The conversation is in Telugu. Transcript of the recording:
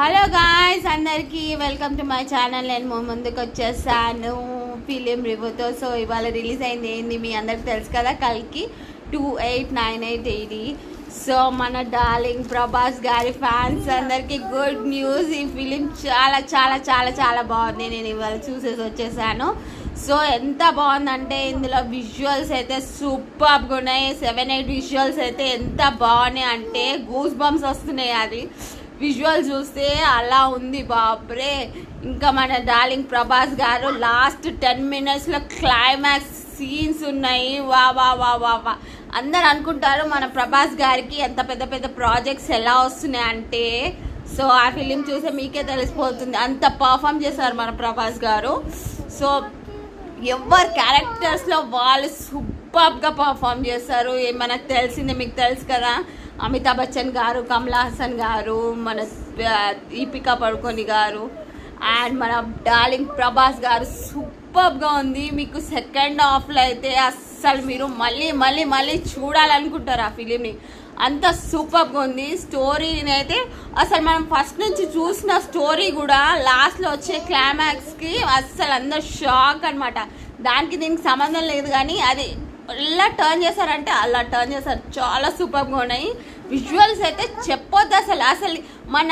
హలో గాయ్స్, అందరికీ వెల్కమ్ టు మై ఛానల్. నేను ముందుకు వచ్చేసాను ఫిలిం రివ్యూతో. సో ఇవాళ రిలీజ్ అయింది ఏంది మీ అందరికి తెలుసు కదా, కల్కి 289880. సో మన డార్లింగ్ ప్రభాస్ గారి ఫ్యాన్స్ అందరికీ గుడ్ న్యూస్. ఈ ఫిలిం చాలా చాలా చాలా చాలా బాగుంది. నేను ఇవాళ చూసేసి వచ్చేసాను. సో ఎంత బాగుందంటే ఇందులో విజువల్స్ అయితే సూపర్గా ఉన్నాయి. 7-8 విజువల్స్ అయితే ఎంత బాగున్నాయి అంటే గూస్ బంప్స్ వస్తున్నాయి. అది విజువల్ చూస్తే అలా ఉంది బాబ్రే. ఇంకా మన డార్లింగ్ ప్రభాస్ గారు లాస్ట్ 10 minutesలో క్లైమాక్స్ సీన్స్ ఉన్నాయి. వా వా వా వా వా అందరు అనుకుంటారు మన ప్రభాస్ గారికి ఎంత పెద్ద పెద్ద ప్రాజెక్ట్స్ ఎలా వస్తున్నాయి అంటే. సో ఆ ఫిలిం చూస్తే మీకే తెలిసిపోతుంది, అంత పర్ఫామ్ చేశారు మన ప్రభాస్ గారు. సో ఎవరి క్యారెక్టర్స్లో వాళ్ళు సూపర్గా పర్ఫామ్ చేస్తారు. మనకు తెలిసిందే, మీకు తెలుసు కదా, అమితాబ్ బచ్చన్ గారు, కమలా హాసన్ గారు, మన దీపికా పడుకొని గారు అండ్ మన డార్లింగ్ ప్రభాస్ గారు సూపర్గా ఉంది. మీకు సెకండ్ హాఫ్లో అయితే అస్సలు మీరు మళ్ళీ మళ్ళీ మళ్ళీ చూడాలనుకుంటారు ఆ ఫిలింని, అంత సూపర్గా ఉంది. స్టోరీని అయితే అసలు మనం ఫస్ట్ నుంచి చూసిన స్టోరీ కూడా లాస్ట్లో వచ్చే క్లైమాక్స్కి అస్సలు అందరు షాక్ అనమాట. దానికి దీనికి సంబంధం లేదు, కానీ అది ఎలా టర్న్ చేశారంటే అలా టర్న్ చేశారు. చాలా సూపర్గా ఉన్నాయి. విజువల్స్ అయితే చెప్పొద్దు అసలు. మన